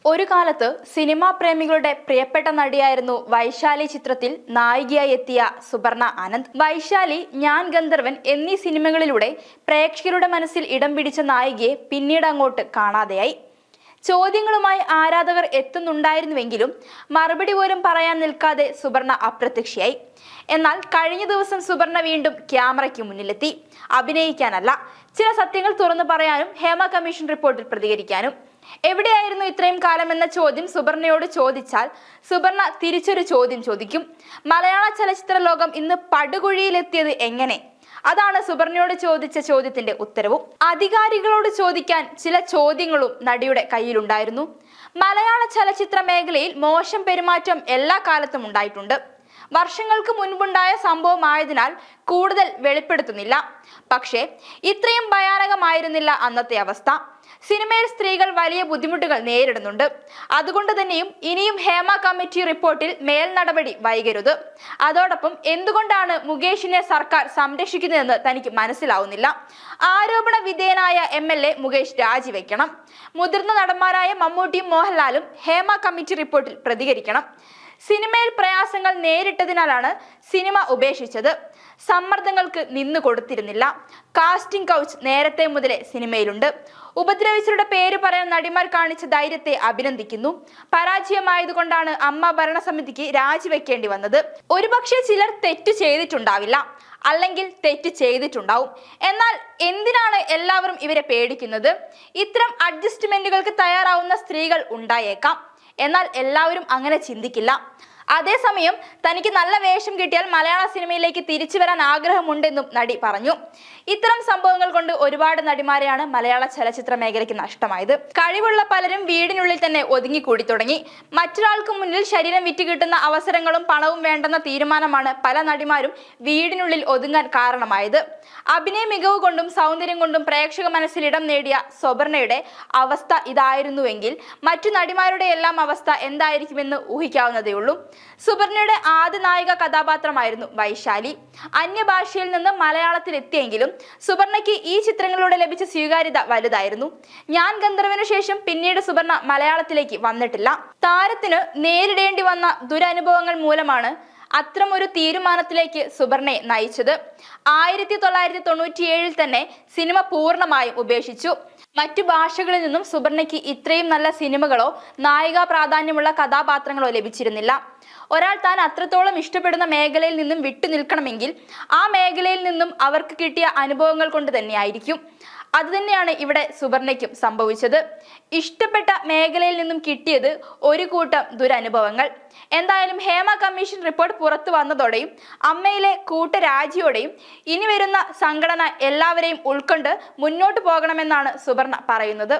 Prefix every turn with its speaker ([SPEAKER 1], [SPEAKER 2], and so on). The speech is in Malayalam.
[SPEAKER 1] ഒരു കാലത്ത് സിനിമാ പ്രേമികളുടെ പ്രിയപ്പെട്ട നടിയായിരുന്നു വൈശാലി ചിത്രത്തിൽ നായികയായി എത്തിയ സുപർണ ആനന്ദ്. വൈശാലി, ഞാൻ ഗന്ധർവൻ എന്നീ സിനിമകളിലൂടെ പ്രേക്ഷകരുടെ മനസ്സിൽ ഇടം പിടിച്ച നായികയെ പിന്നീട് അങ്ങോട്ട് കാണാതെയായി. ചോദ്യങ്ങളുമായി ആരാധകർ എത്തുന്നുണ്ടായിരുന്നുവെങ്കിലും മറുപടി പോലും പറയാൻ നിൽക്കാതെ സുപർണ അപ്രത്യക്ഷയായി. എന്നാൽ കഴിഞ്ഞ ദിവസം സുപർണ വീണ്ടും ക്യാമറയ്ക്ക് മുന്നിലെത്തി. അഭിനയിക്കാനല്ല, ചില സത്യങ്ങൾ തുറന്നു പറയാനും ഹേമ കമ്മീഷൻ റിപ്പോർട്ടിൽ പ്രതികരിക്കാനും. എവിടെയായിരുന്നു ഇത്രയും കാലം എന്ന ചോദ്യം സുപർണയോട് ചോദിച്ചാൽ സുപർണ തിരിച്ചൊരു ചോദ്യം ചോദിക്കും. മലയാള ചലച്ചിത്ര ലോകം ഇന്ന് പടുകുഴിയിലെത്തിയത് എങ്ങനെ? അതാണ് സുപർണയോട് ചോദിച്ച ചോദ്യത്തിന്റെ ഉത്തരവും. അധികാരികളോട് ചോദിക്കാൻ ചില ചോദ്യങ്ങളും നടിയുടെ കയ്യിലുണ്ടായിരുന്നു. മലയാള ചലച്ചിത്ര മേഖലയിൽ മോശം പെരുമാറ്റം എല്ലാ കാലത്തും ഉണ്ടായിട്ടുണ്ട്. വർഷങ്ങൾക്ക് മുൻപുണ്ടായ സംഭവമായതിനാൽ കൂടുതൽ വെളിപ്പെടുത്തുന്നില്ല. പക്ഷേ ഇത്രയും ഭയാനകമായിരുന്നില്ല അന്നത്തെ അവസ്ഥ. സിനിമയിൽ സ്ത്രീകൾ വലിയ ബുദ്ധിമുട്ടുകൾ നേരിടുന്നുണ്ട്. അതുകൊണ്ട് തന്നെയും ഇനിയും ഹേമ കമ്മിറ്റി റിപ്പോർട്ടിൽ മേൽ നടപടി വൈകരുത്. അതോടൊപ്പം എന്തുകൊണ്ടാണ് മുകേഷിനെ സർക്കാർ സംരക്ഷിക്കുന്നതെന്ന് തനിക്ക് മനസ്സിലാവുന്നില്ല. ആരോപണ വിധേയനായ MLA മുകേഷ് രാജിവെക്കണം. മുതിർന്ന നടന്മാരായ മമ്മൂട്ടിയും മോഹൻലാലും ഹേമ കമ്മിറ്റി റിപ്പോർട്ടിൽ പ്രതികരിക്കണം. സിനിമയിൽ പ്രയാസങ്ങൾ നേരിട്ടതിനാലാണ് സിനിമ ഉപേക്ഷിച്ചത്. സമ്മർദ്ദങ്ങൾക്ക് നിന്നു കൊടുത്തിരുന്നില്ല. കാസ്റ്റിംഗ് കൗച്ച് നേരത്തെ മുതലേ സിനിമയിലുണ്ട്. ഉപദ്രവിച്ചവരുടെ പേര് പറയാൻ നടിമാർ കാണിച്ച ധൈര്യത്തെ അഭിനന്ദിക്കുന്നു. പരാജയമായതുകൊണ്ടാണ് അമ്മ ഭരണസമിതിക്ക് രാജിവെക്കേണ്ടി വന്നത്. ഒരുപക്ഷെ ചിലർ തെറ്റ് ചെയ്തിട്ടുണ്ടാവില്ല, അല്ലെങ്കിൽ തെറ്റ് ചെയ്തിട്ടുണ്ടാവും. എന്നാൽ എന്തിനാണ് എല്ലാവരും ഇവരെ പേടിക്കുന്നത്? ഇത്തരം അഡ്ജസ്റ്റ്മെന്റുകൾക്ക് തയ്യാറാവുന്ന സ്ത്രീകൾ ഉണ്ടായേക്കാം. എന്നാൽ എല്ലാവരും അങ്ങനെ ചിന്തിക്കില്ല. അതേസമയം തനിക്ക് നല്ല വേഷം കിട്ടിയാൽ മലയാള സിനിമയിലേക്ക് തിരിച്ചു വരാൻ ആഗ്രഹമുണ്ടെന്നും നടി പറഞ്ഞു. ഇത്തരം സംഭവങ്ങൾ കൊണ്ട് ഒരുപാട് നടിമാരെയാണ് മലയാള ചലച്ചിത്ര മേഖലയ്ക്ക് നഷ്ടമായത്. കഴിവുള്ള പലരും വീടിനുള്ളിൽ തന്നെ ഒതുങ്ങിക്കൂടി തുടങ്ങി. മറ്റൊരാൾക്ക് മുന്നിൽ ശരീരം വിറ്റുകിട്ടുന്ന അവസരങ്ങളും പണവും വേണ്ടെന്ന തീരുമാനമാണ് പല നടിമാരും വീടിനുള്ളിൽ ഒതുങ്ങാൻ കാരണമായത്. അഭിനയ മികവ് കൊണ്ടും സൗന്ദര്യം കൊണ്ടും പ്രേക്ഷക മനസ്സിൽ ഇടം നേടിയ സുപർണയുടെ അവസ്ഥ ഇതായിരുന്നുവെങ്കിൽ മറ്റു നടിമാരുടെ എല്ലാം അവസ്ഥ എന്തായിരിക്കുമെന്ന് ഊഹിക്കാവുന്നതേയുള്ളൂ. സുപർണയുടെ ആദ്യ നായിക കഥാപാത്രമായിരുന്നു വൈശാലി. അന്യഭാഷയിൽ നിന്ന് മലയാളത്തിൽ എത്തിയെങ്കിലും സുപർണയ്ക്ക് ഈ ചിത്രങ്ങളിലൂടെ ലഭിച്ച സ്വീകാര്യത വലുതായിരുന്നു. ഞാൻ ഗന്ധർവന് ശേഷം പിന്നീട് സുപർണ മലയാളത്തിലേക്ക് വന്നിട്ടില്ല. താരത്തിന് നേരിടേണ്ടി വന്ന ദുരനുഭവങ്ങൾ മൂലമാണ് അത്തരമൊരു തീരുമാനത്തിലേക്ക് സുപർണയെ നയിച്ചത്. 1997 തന്നെ സിനിമ പൂർണ്ണമായും ഉപേക്ഷിച്ചു. മറ്റു ഭാഷകളിൽ നിന്നും സുപർണയ്ക്ക് ഇത്രയും നല്ല സിനിമകളോ നായിക പ്രാധാന്യമുള്ള കഥാപാത്രങ്ങളോ ലഭിച്ചിരുന്നില്ല. ഒരാൾ താൻ അത്രത്തോളം ഇഷ്ടപ്പെടുന്ന മേഖലയിൽ നിന്നും വിട്ടു നിൽക്കണമെങ്കിൽ ആ മേഖലയിൽ നിന്നും അവർക്ക് കിട്ടിയ അനുഭവങ്ങൾ കൊണ്ട് തന്നെയായിരിക്കും. അതുതന്നെയാണ് ഇവിടെ സുപർണയ്ക്കും സംഭവിച്ചത്. ഇഷ്ടപ്പെട്ട മേഖലയിൽ നിന്നും കിട്ടിയത് ഒരു കൂട്ടം ദുരനുഭവങ്ങൾ. എന്തായാലും ഹേമ കമ്മീഷൻ റിപ്പോർട്ട് പുറത്തു വന്നതോടെയും അമ്മയിലെ കൂട്ടരാജിയോടെയും ഇനി വരുന്ന സംഘടന എല്ലാവരെയും ഉൾക്കൊണ്ട് മുന്നോട്ട് പോകണമെന്നാണ് സുപർണ പറയുന്നത്.